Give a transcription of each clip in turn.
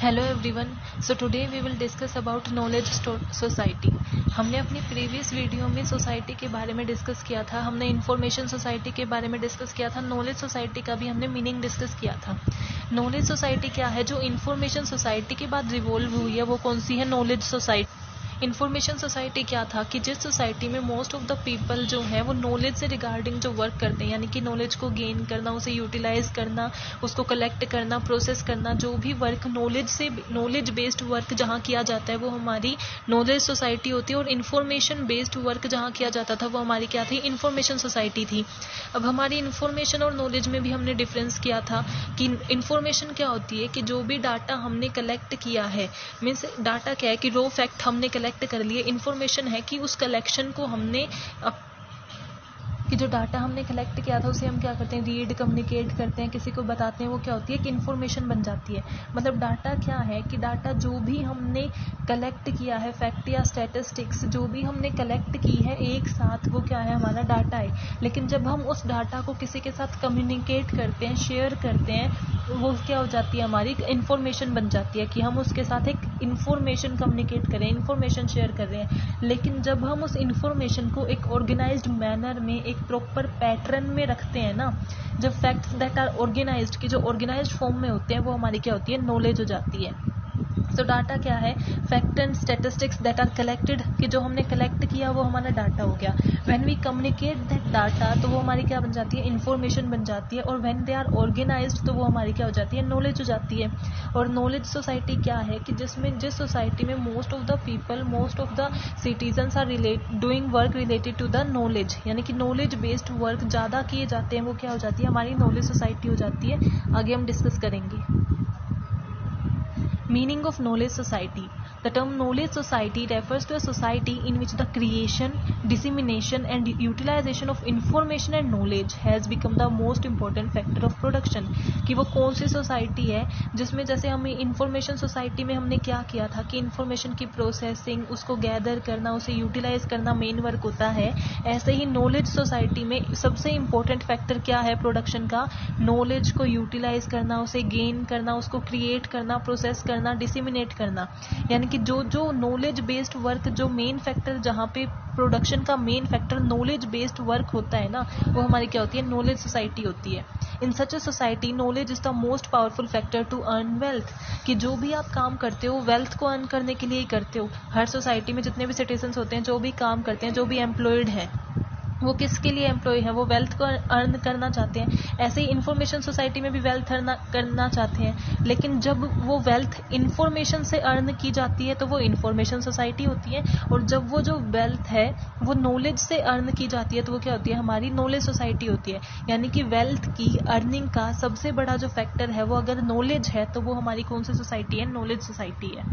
Hello everyone. So today we will discuss about knowledge society. हमने अपनी previous video में society के बारे में डिस्कस किया था, हमने इंफॉर्मेशन सोसाइटी के बारे में डिस्कस किया था, नॉलेज सोसाइटी का भी हमने मीनिंग डिस्कस किया था। नॉलेज सोसाइटी क्या है? जो इंफॉर्मेशन सोसाइटी के बाद रिवॉल्व हुई है वो कौन सी है? Knowledge society. इन्फॉर्मेशन सोसाइटी क्या था कि जिस सोसाइटी में मोस्ट ऑफ द पीपल जो है वो नॉलेज से रिगार्डिंग जो वर्क करते हैं, यानी कि नॉलेज को गेन करना, उसे यूटिलाइज करना, उसको कलेक्ट करना, प्रोसेस करना, जो भी वर्क नॉलेज बेस्ड वर्क जहाँ किया जाता है वो हमारी नॉलेज सोसाइटी होती है। और इन्फॉर्मेशन बेस्ड वर्क जहाँ किया जाता था वो हमारी क्या थी? इन्फॉर्मेशन सोसाइटी थी। अब हमारी इन्फॉर्मेशन और नॉलेज में भी हमने डिफरेंस किया था कि इन्फॉर्मेशन क्या होती है कि जो भी डाटा हमने कलेक्ट किया है, मीन्स डाटा क्या है कि रो फैक्ट हमने कलेक्ट कर लिए। इन्फॉर्मेशन है कि उस कलेक्शन को हमने कि जो डाटा हमने कलेक्ट किया था उसे हम क्या करते हैं? रीड, कम्युनिकेट करते हैं, किसी को बताते हैं। वो क्या होती है? कि इन्फॉर्मेशन बन जाती है। मतलब डाटा क्या है कि डाटा जो भी हमने कलेक्ट किया है, फैक्ट या स्टैटिस्टिक्स जो भी हमने कलेक्ट की है एक साथ, वो क्या है? हमारा डाटा है। लेकिन जब हम उस डाटा को किसी के साथ कम्युनिकेट करते हैं, शेयर करते हैं, वो क्या हो जाती है? हमारी इन्फॉर्मेशन बन जाती है कि हम उसके साथ एक इन्फॉर्मेशन कम्युनिकेट करें, इन्फॉर्मेशन शेयर कर रहे हैं। लेकिन जब हम उस इन्फॉर्मेशन को एक ऑर्गेनाइज्ड मैनर में, एक प्रॉपर पैटर्न में रखते हैं ना, जब फैक्ट्स दैट आर ऑर्गेनाइज्ड की जो ऑर्गेनाइज्ड फॉर्म में होते हैं वो हमारी क्या होती है? नॉलेज हो जाती है। तो डाटा क्या है? Fact and statistics that are collected, कि जो हमने कलेक्ट किया वो हमारा डाटा हो गया। When we communicate that data तो वो हमारी क्या बन जाती है? इन्फॉर्मेशन बन जाती है। और व्हेन दे आर ऑर्गेनाइज्ड तो वो हमारी क्या हो जाती है? नॉलेज हो जाती है। और नॉलेज सोसाइटी क्या है कि जिस सोसाइटी में most of the people, most of the citizens are doing work related to the knowledge, यानी कि नॉलेज बेस्ड वर्क ज़्यादा किए जाते हैं, वो क्या हो जाती है? हमारी नॉलेज सोसाइटी हो जाती है। आगे हम डिस्कस करेंगे। Meaning of knowledge society. The term knowledge society refers to a society in which the creation, dissemination and utilization of information and knowledge has become the most important factor of production. कि वो कौन सी society है जिसमें, जैसे हमें information society में हमने क्या किया था कि इंफॉर्मेशन की प्रोसेसिंग, उसको गैदर करना, उसे यूटिलाइज करना मेन वर्क होता है। ऐसे ही नॉलेज सोसाइटी में सबसे इम्पोर्टेंट फैक्टर क्या है प्रोडक्शन का? नॉलेज को यूटिलाइज करना, उसे गेन करना, उसको क्रिएट करना, प्रोसेस करना, डिसिमिनेट करना। यानी कि जो नॉलेज बेस्ड वर्क, जो मेन फैक्टर, जहाँ पे प्रोडक्शन का main factor knowledge based work होता है ना, वो हमारी क्या होती है? नॉलेज सोसाइटी होती है। In such a society knowledge is the most powerful factor to earn wealth, कि जो भी आप काम करते हो वेल्थ को अर्न करने के लिए ही करते हो। हर सोसाइटी में जितने भी सिटीजन्स होते हैं, जो भी काम करते हैं, जो भी एम्प्लॉयड है, वो किसके लिए एम्प्लॉय है? वो वेल्थ को अर्न करना चाहते हैं। ऐसे ही इंफॉर्मेशन सोसाइटी में भी वेल्थ अर्न करना चाहते हैं। लेकिन जब वो वेल्थ इंफॉर्मेशन से अर्न की जाती है तो वो इंफॉर्मेशन सोसाइटी होती है। और जब वो जो वेल्थ है वो नॉलेज से अर्न की जाती है तो वो क्या होती है? हमारी नॉलेज सोसाइटी होती है। यानी कि वेल्थ की अर्निंग का सबसे बड़ा जो फैक्टर है वो अगर नॉलेज है तो वो हमारी कौन सी सोसाइटी है? नॉलेज सोसाइटी है।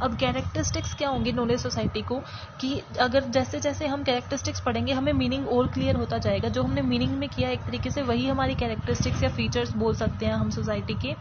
अब कैरेक्टरिस्टिक्स क्या होंगे नॉलेज सोसाइटी को? कि अगर जैसे जैसे हम कैरेक्टरिस्टिक्स पढ़ेंगे हमें मीनिंग और क्लियर होता जाएगा। जो हमने मीनिंग में किया एक तरीके से वही हमारी कैरेक्टरिस्टिक्स या फीचर्स बोल सकते हैं हम सोसाइटी के।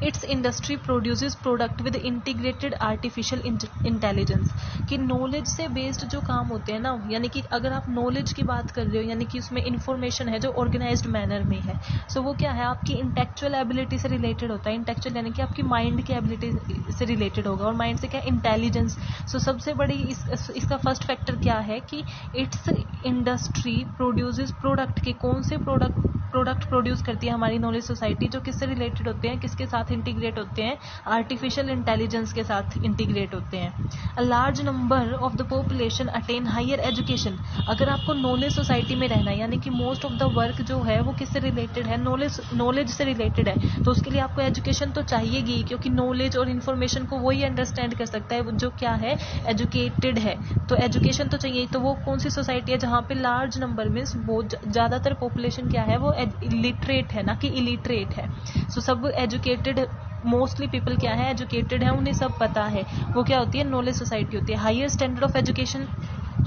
It's industry produces product with integrated artificial intelligence, कि नॉलेज से बेस्ड जो काम होते हैं ना, यानी कि अगर आप नॉलेज की बात कर रहे हो, यानी कि उसमें इंफॉर्मेशन है जो ऑर्गेनाइज्ड मैनर में है, सो वो क्या है? आपकी इंटेलेक्चुअल एबिलिटी से रिलेटेड होता है। इंटेलेक्चुअल यानी कि आपकी माइंड की एबिलिटी से रिलेटेड होगा। और माइंड से क्या? इंटेलिजेंस। सो सबसे बड़ी इसका फर्स्ट फैक्टर क्या है कि इट्स इंडस्ट्री प्रोड्यूसेस प्रोडक्ट, के कौन से प्रोडक्ट प्रोड्यूस करती है हमारी नॉलेज सोसाइटी, जो किससे रिलेटेड होते हैं, किसके साथ इंटीग्रेट होते हैं? आर्टिफिशियल इंटेलिजेंस के साथ इंटीग्रेट होते हैं। A large number of the population attain higher education. अगर आपको नॉलेज सोसाइटी में रहना है, यानी कि मोस्ट ऑफ द वर्क जो है वो किससे रिलेटेड है? नॉलेज से रिलेटेड है। तो उसके लिए आपको एजुकेशन तो चाहिएगी, क्योंकि नॉलेज और इन्फॉर्मेशन को वही अंडरस्टैंड कर सकता है जो क्या है? एजुकेटेड है। तो एजुकेशन तो चाहिए। तो वो कौन सी सोसाइटी है? जहाँ पे लार्ज नंबर में बहुत ज़्यादातर पॉपुलेशन क्या है? वो लिटरेट है, ना कि इलिटरेट है। सो सब एजुकेटेड, मोस्टली पीपल क्या है? एजुकेटेड है, उन्हें सब पता है। वो क्या होती है? नॉलेज सोसाइटी होती है। हायर स्टैंडर्ड ऑफ एजुकेशन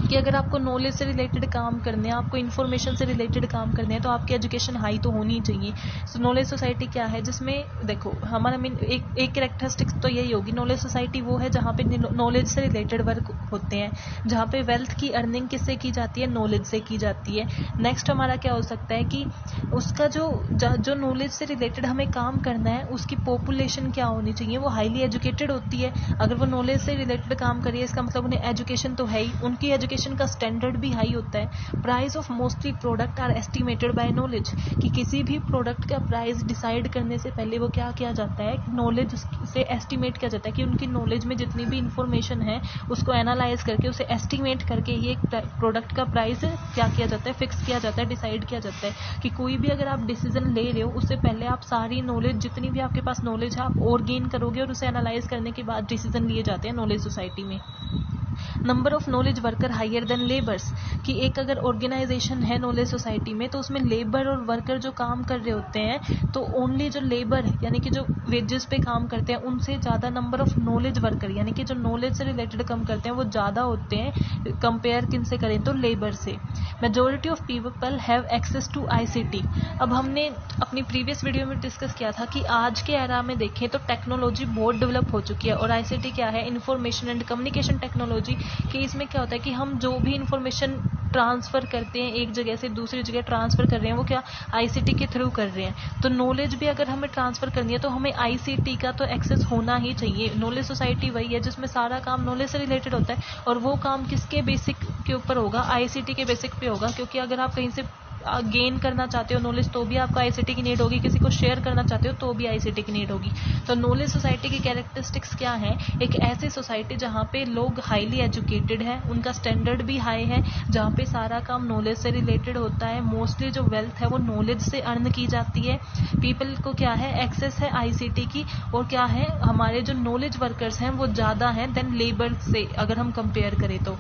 कि अगर आपको नॉलेज से रिलेटेड काम करने हैं, आपको इन्फॉर्मेशन से रिलेटेड काम करने हैं, तो आपकी एजुकेशन हाई तो होनी चाहिए। सो नॉलेज सोसाइटी क्या है, जिसमें देखो हमारा एक कैरेक्टरिस्टिक्स तो यही होगी। नॉलेज सोसाइटी वो है जहाँ पे नॉलेज से रिलेटेड वर्क होते हैं, जहाँ पे वेल्थ की अर्निंग किससे की जाती है, नॉलेज से की जाती है। नेक्स्ट हमारा क्या हो सकता है कि उसका जो नॉलेज से रिलेटेड हमें काम करना है, उसकी पॉपुलेशन क्या होनी चाहिए, वो हाईली एजुकेटेड होती है। अगर वो नॉलेज से रिलेटेड काम करिए, इसका मतलब उन्हें एजुकेशन तो है ही, उनकी एजुकेशन का स्टैंडर्ड भी हाई होता है। Price of mostly product are estimated by knowledge, कि किसी भी प्रोडक्ट का प्राइस डिसाइड करने से पहले वो क्या किया जाता है, नॉलेज से एस्टिमेट किया जाता है, कि उनकी नॉलेज में जितनी भी इंफॉर्मेशन है उसको एनालाइज करके उसे एस्टिमेट करके ये प्रोडक्ट का प्राइस क्या किया जाता है, फिक्स किया जाता है, डिसाइड किया जाता है। कि कोई भी अगर आप डिसीजन ले रहे हो, उससे पहले आप सारी नॉलेज, जितनी भी आपके पास नॉलेज है, आप और गेन करोगे और उसे एनालाइज करने के बाद डिसीजन लिए जाते हैं नॉलेज सोसाइटी में। Number of knowledge worker higher than labours, कि एक अगर ऑर्गेनाइजेशन है नॉलेज सोसाइटी में, तो उसमें लेबर और वर्कर जो काम कर रहे होते हैं, तो ओनली जो लेबर यानी कि जो वेजेस पे काम करते हैं, उनसे ज़्यादा नंबर ऑफ नॉलेज वर्कर यानी कि जो नॉलेज से रिलेटेड काम करते हैं वो ज़्यादा होते हैं, कंपेयर किन से करें तो लेबर से। Majority of people have access to ICT। अब हमने अपनी प्रीवियस वीडियो में डिस्कस किया था कि आज के एरा में देखें तो टेक्नोलॉजी बहुत डेवलप हो चुकी है, और ICT क्या है, इंफॉर्मेशन एंड कम्युनिकेशन टेक्नोलॉजी, कि इसमें क्या होता है कि हम जो भी इंफॉर्मेशन ट्रांसफ़र करते हैं, एक जगह से दूसरी जगह ट्रांसफ़र कर रहे हैं, वो क्या ICT के थ्रू कर रहे हैं। तो नॉलेज भी अगर हमें ट्रांसफ़र करनी है तो हमें ICT का तो एक्सेस होना ही चाहिए। नॉलेज सोसाइटी वही है जिसमें सारा काम नॉलेज से रिलेटेड होता है, और वो काम किसके बेसिक के ऊपर होगा, ICT के बेसिक पे होगा। क्योंकि अगर आप कहीं से गेन करना चाहते हो नॉलेज, तो भी आपको ICT की नीड होगी, किसी को शेयर करना चाहते हो तो भी ICT की नीड होगी। तो नॉलेज सोसाइटी की कैरेक्टरिस्टिक्स क्या है, एक ऐसी सोसाइटी जहाँ पे लोग हाईली एजुकेटेड हैं, उनका स्टैंडर्ड भी हाई है, जहाँ पे सारा काम नॉलेज से रिलेटेड होता है, मोस्टली जो वेल्थ है वो नॉलेज से अर्न की जाती है, पीपल को क्या है, एक्सेस है ICT की, और क्या है, हमारे जो नॉलेज वर्कर्स हैं वो ज़्यादा हैं देन लेबर से अगर हम कंपेयर करें तो।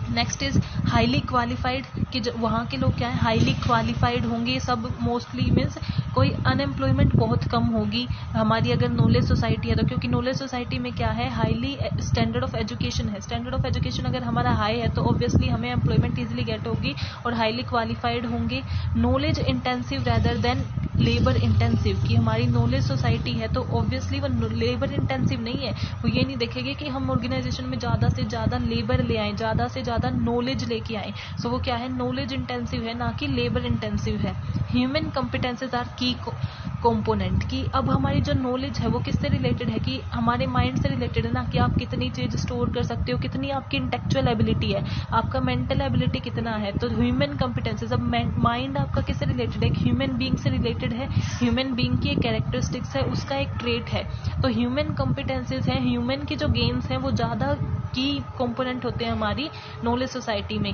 नेक्स्ट इज हाईली क्वालिफाइड, कि वहाँ के लोग क्या है, हाईली क्वालिफाइड होंगे सब, मोस्टली मीन्स कोई अनएम्प्लॉयमेंट बहुत कम होगी हमारी अगर नॉलेज सोसाइटी है तो। क्योंकि नॉलेज सोसाइटी में क्या है, हाईली स्टैंडर्ड ऑफ एजुकेशन है। स्टैंडर्ड ऑफ एजुकेशन अगर हमारा हाई है तो ऑब्वियसली हमें एम्प्लॉयमेंट इजीली गेट होगी, और हाईली क्वालिफाइड होंगे। Knowledge intensive rather than labour intensive, कि हमारी नॉलेज सोसाइटी है तो ऑब्वियसली वो लेबर इंटेंसिव नहीं है, वो ये नहीं देखेंगे कि हम ऑर्गेनाइजेशन में ज़्यादा से ज़्यादा लेबर ले आएँ, ज़्यादा से ज़्यादा नॉलेज लेके आएँ। सो वो क्या है, नॉलेज इंटेंसिव है, ना कि लेबर इंटेंसिव है। ह्यूमन कॉम्पिटेंसेस आर की कंपोनेंट, की अब हमारी जो नॉलेज है वो किससे रिलेटेड है, कि हमारे माइंड से रिलेटेड है ना, कि आप कितनी चीज़ स्टोर कर सकते हो, कितनी आपकी इंटेलेक्चुअल एबिलिटी है, आपका मेंटल एबिलिटी कितना है। तो ह्यूमन कॉम्पिटेंसेस, अब माइंड आपका किससे रिलेटेड है, एक ह्यूमन बीइंग से रिलेटेड है, ह्यूमन बीइंग की एक कैरेक्टरिस्टिक्स है, उसका एक ट्रेट है। तो ह्यूमन कॉम्पिटेंसेस हैं, ह्यूमन की जो गेम्स हैं वो ज़्यादा की कंपोनेंट होते हैं हमारी नॉलेज सोसाइटी में,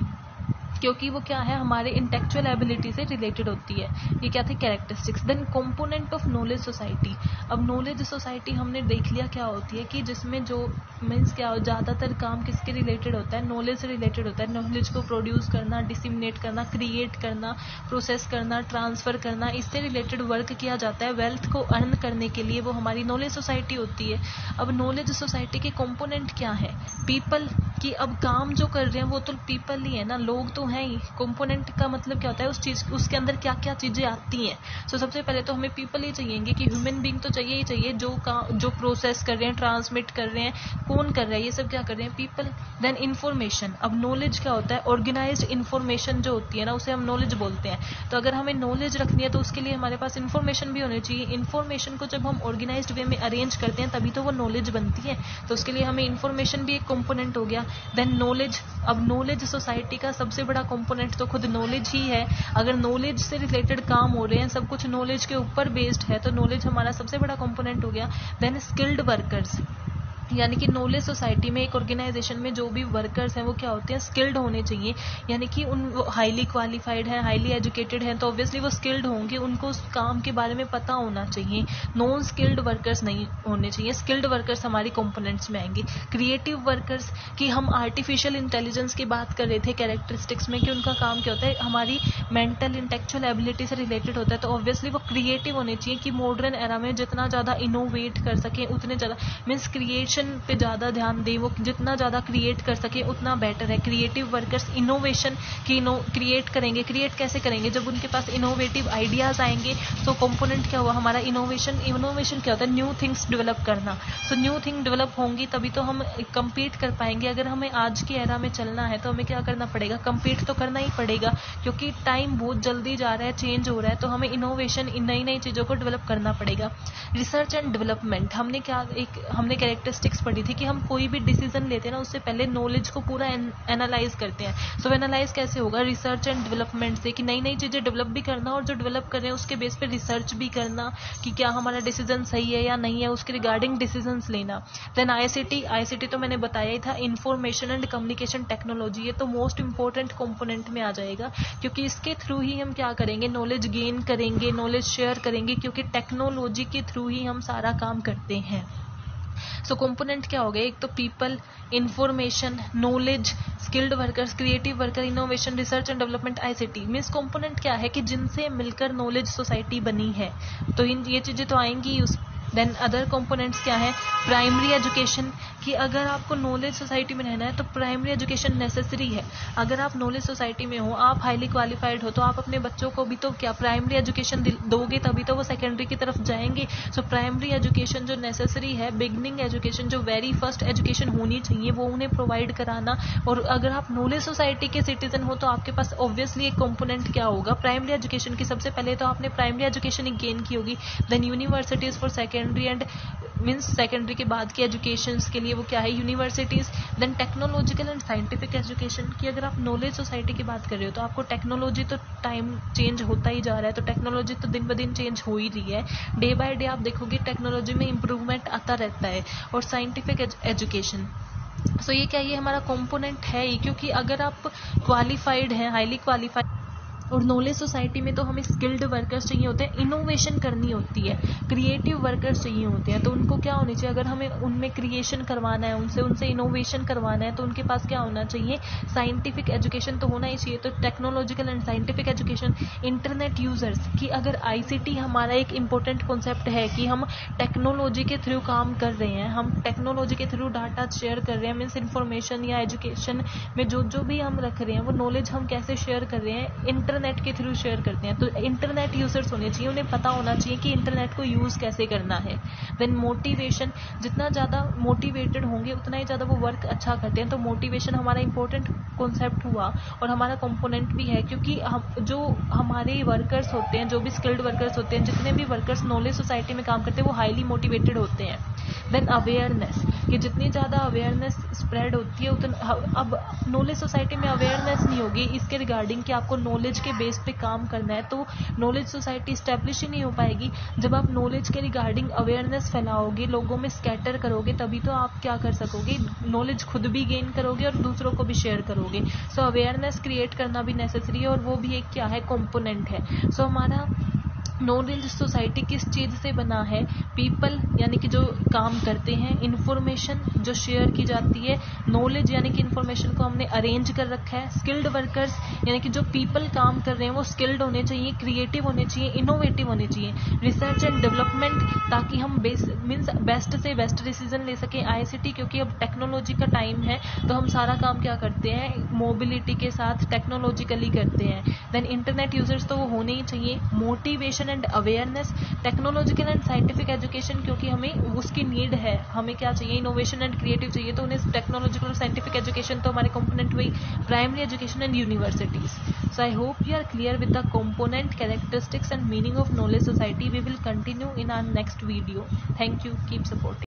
क्योंकि वो क्या है, हमारे इंटेलेक्चुअल एबिलिटी से रिलेटेड होती है। ये क्या थी, characteristics. Then component of knowledge society, अब नॉलेज सोसाइटी हमने देख लिया क्या होती है, कि जिसमें जो मीन्स क्या हो, ज़्यादातर काम किसके रिलेटेड होता है, नॉलेज से रिलेटेड होता है। नॉलेज को प्रोड्यूस करना, डिसिमिनेट करना, क्रिएट करना, प्रोसेस करना, ट्रांसफ़र करना, इससे रिलेटेड वर्क किया जाता है। वेल्थ को अर्न करने के लिए वो हमारी नॉलेज सोसाइटी होती है। अब नॉलेज सोसाइटी के कंपोनेंट क्या है, पीपल, कि अब काम जो कर रहे हैं वो तो पीपल ही है ना, लोग तो हैं ही। कंपोनेंट का मतलब क्या होता है, उस चीज़, उसके अंदर क्या क्या चीज़ें आती हैं। सो सबसे पहले तो हमें पीपल ही चाहिएंगे, कि ह्यूमन बीइंग तो चाहिए ही चाहिए, जो प्रोसेस कर रहे हैं, ट्रांसमिट कर रहे हैं, कौन कर रहा है, ये सब क्या कर रहे हैं, पीपल। देन इन्फॉर्मेशन, अब नॉलेज क्या होता है, ऑर्गेनाइज्ड इन्फॉर्मेशन जो होती है ना, उसे हम नॉलेज बोलते हैं। तो अगर हमें नॉलेज रखनी है तो उसके लिए हमारे पास इन्फॉर्मेशन भी होनी चाहिए। इन्फॉर्मेशन को जब हम ऑर्गेनाइज्ड वे में अरेंज करते हैं तभी तो वो नॉलेज बनती है, तो उसके लिए हमें इन्फॉर्मेशन भी एक कंपोनेंट हो गया। देन नॉलेज, अब नॉलेज सोसाइटी का सबसे बड़ा कंपोनेंट तो खुद नॉलेज ही है। अगर नॉलेज से रिलेटेड काम हो रहे हैं, सब कुछ नॉलेज के ऊपर बेस्ड है, तो नॉलेज हमारा सबसे बड़ा कंपोनेंट हो गया। देन स्किल्ड वर्कर्स, यानी कि नॉलेज सोसाइटी में एक ऑर्गेनाइजेशन में जो भी वर्कर्स हैं वो क्या होते हैं, स्किल्ड होने चाहिए, यानी कि उन हाईली क्वालिफाइड हैं, हाईली एजुकेटेड हैं, तो ऑब्वियसली वो स्किल्ड होंगे, उनको उस काम के बारे में पता होना चाहिए। नॉन स्किल्ड वर्कर्स नहीं होने चाहिए, स्किल्ड वर्कर्स हमारी कंपोनेंट्स में आएंगे। क्रिएटिव वर्कर्स, कि हम आर्टिफिशियल इंटेलिजेंस की बात कर रहे थे कैरेक्टरिस्टिक्स में, कि उनका काम क्या होता है, हमारी मेंटल इंटेलेक्चुअल एबिलिटी से रिलेटेड होता है, तो ऑब्वियसली वो क्रिएटिव होने चाहिए, कि मॉडर्न एरा में जितना ज़्यादा इनोवेट कर सकें उतने ज़्यादा, मीन्स क्रिएशन क्रिएशन पे ज़्यादा ध्यान दे, वो जितना ज़्यादा क्रिएट कर सके उतना बेटर है। क्रिएटिव वर्कर्स इनोवेशन की क्रिएट करेंगे। क्रिएट कैसे करेंगे? जब उनके पास इनोवेटिव आइडियाज़ आएंगे। तो कंपोनेंट क्या हुआ हमारा? इनोवेशन। इनोवेशन क्या होता है? न्यू थिंग्स डेवलप करना। सो न्यू थिंग डेवलप होंगी तभी तो हम कम्पीट कर पाएंगे। अगर हमें आज की एरा में चलना है तो हमें क्या करना पड़ेगा? कम्पीट तो करना ही पड़ेगा, क्योंकि टाइम बहुत जल्दी जा रहा है, चेंज हो रहा है। तो हमें इनोवेशन, नई नई चीज़ों को डेवलप करना पड़ेगा। रिसर्च एंड डेवलपमेंट, हमने कैरेक्टरिस्टिक्स पढ़ी थी कि हम कोई भी डिसीजन लेते हैं ना, उससे पहले नॉलेज को पूरा एनालाइज करते हैं। सो एनालाइज कैसे होगा? रिसर्च एंड डेवलपमेंट से, कि नई नई चीज़ें डेवलप भी करना, और जो डेवलप कर रहे हैं उसके बेस पे रिसर्च भी करना कि क्या हमारा डिसीजन सही है या नहीं है, उसके रिगार्डिंग डिसीजंस लेना। देन आईसीटी तो मैंने बताया ही था, इंफॉर्मेशन एंड कम्युनिकेशन टेक्नोलॉजी। ये तो मोस्ट इंपॉर्टेंट कंपोनेंट में आ जाएगा, क्योंकि इसके थ्रू ही हम क्या करेंगे? नॉलेज गेन करेंगे, नॉलेज शेयर करेंगे, क्योंकि टेक्नोलॉजी के थ्रू ही हम सारा काम करते हैं। सो कंपोनेंट क्या हो गए? एक तो people, information, knowledge, skilled workers, creative worker, innovation, research and development, ICT. Means component क्या है कि जिनसे मिलकर नॉलेज सोसाइटी बनी है, तो ये चीज़ें तो आएंगी। देन अदर कंपोनेंट्स क्या है? प्राइमरी एजुकेशन, कि अगर आपको नॉलेज सोसाइटी में रहना है तो प्राइमरी एजुकेशन नेसेसरी है। अगर आप नॉलेज सोसाइटी में हो, आप हाईली क्वालिफाइड हो, तो आप अपने बच्चों को भी तो क्या प्राइमरी एजुकेशन दोगे, तभी तो वो सेकेंडरी की तरफ जाएंगे। सो प्राइमरी एजुकेशन जो नेसेसरी है, बिगनिंग एजुकेशन, जो वेरी फर्स्ट एजुकेशन होनी चाहिए, वो उन्हें प्रोवाइड कराना। और अगर आप नॉलेज सोसाइटी के सिटीजन हो तो आपके पास ऑब्वियसली एक कंपोनेंट क्या होगा? प्राइमरी एजुकेशन की। सबसे पहले तो आपने प्राइमरी एजुकेशन ही गेन की होगी। Then universities for secondary and means secondary के बाद की एजुकेशन के लिए वो क्या है? Universities. Then technological and scientific education, की अगर आप नॉलेज सोसाइटी की बात कर रहे हो तो आपको टेक्नोलॉजी तो टाइम चेंज होता ही जा रहा है, तो टेक्नोलॉजी तो दिन ब दिन चेंज हो ही रही है। डे बाय डे आप देखोगे टेक्नोलॉजी में इंप्रूवमेंट आता रहता है। और साइंटिफिक एजुकेशन, सो ये क्या, ये हमारा कंपोनेंट है ही, क्योंकि अगर आप क्वालिफाइड हैं, हाईली क्वालिफाइड, और नॉलेज सोसाइटी में तो हमें स्किल्ड वर्कर्स चाहिए होते हैं, इनोवेशन करनी होती है, क्रिएटिव वर्कर्स चाहिए होते हैं। तो उनको क्या होनी चाहिए? अगर हमें उनमें क्रिएशन करवाना है, उनसे इनोवेशन करवाना है, तो उनके पास क्या होना चाहिए? साइंटिफिक एजुकेशन तो होना ही चाहिए। तो technological and scientific education. Internet users, कि अगर आईसीटी हमारा एक इंपॉर्टेंट कॉन्सेप्ट है कि हम टेक्नोलॉजी के थ्रू काम कर रहे हैं, हम टेक्नोलॉजी के थ्रू डाटा शेयर कर रहे हैं, मीन्स इन्फॉर्मेशन या एजुकेशन में जो भी हम रख रहे हैं, वो नॉलेज हम कैसे शेयर कर रहे हैं? इंटरनेट के थ्रू शेयर करते हैं। तो इंटरनेट यूजर्स होने चाहिए, उन्हें पता होना चाहिए कि इंटरनेट को यूज कैसे करना है। देन मोटिवेशन, जितना ज़्यादा मोटिवेटेड होंगे उतना ही ज़्यादा वो वर्क अच्छा करते हैं। तो मोटिवेशन हमारा इंपॉर्टेंट कॉन्सेप्ट हुआ और हमारा कंपोनेंट भी है, क्योंकि जो हमारे वर्कर्स होते हैं, जो भी स्किल्ड वर्कर्स होते हैं, जितने भी वर्कर्स नॉलेज सोसाइटी में काम करते हैं, वो हाईली मोटिवेटेड होते हैं। देन अवेयरनेस, कि जितनी ज़्यादा अवेयरनेस स्प्रेड होती है उतना, अब नॉलेज सोसाइटी में अवेयरनेस नहीं होगी इसके रिगार्डिंग कि आपको नॉलेज के बेस पे काम करना है, तो नॉलेज सोसाइटी स्टैब्लिश ही नहीं हो पाएगी। जब आप नॉलेज के रिगार्डिंग अवेयरनेस फैलाओगे, लोगों में स्कैटर करोगे, तभी तो आप क्या कर सकोगे? नॉलेज खुद भी गेन करोगे और दूसरों को भी शेयर करोगे। सो अवेयरनेस क्रिएट करना भी नेसेसरी है, और वो भी एक क्या है? कंपोनेंट है। सो हमारा नॉलेज सोसाइटी किस चीज़ से बना है? पीपल, यानी कि जो काम करते हैं, इन्फॉर्मेशन जो शेयर की जाती है, नॉलेज यानी कि इन्फॉर्मेशन को हमने अरेंज कर रखा है, स्किल्ड वर्कर्स यानी कि जो पीपल काम कर रहे हैं वो स्किल्ड होने चाहिए, क्रिएटिव होने चाहिए, इनोवेटिव होने चाहिए, रिसर्च एंड डेवलपमेंट, ताकि हम मीन्स बेस्ट से बेस्ट डिसीजन ले सकें। आईसीटी, क्योंकि अब टेक्नोलॉजी का टाइम है, तो हम सारा काम क्या करते हैं? मोबिलिटी के साथ टेक्नोलॉजिकली करते हैं। देन इंटरनेट यूजर्स तो वो होने ही चाहिए। Motivation and awareness, technological and scientific education, क्योंकि हमें उसकी नीड है, हमें क्या चाहिए? इनोवेशन एंड क्रिएटिव चाहिए, तो उन्हें टेक्नोलॉजिकल और साइंटिफिक एजुकेशन तो हमारे कंपोनेंट हुई। Primary education and universities. So I hope you are clear with the component, characteristics and meaning of knowledge society. We will continue in our next video. Thank you. Keep supporting.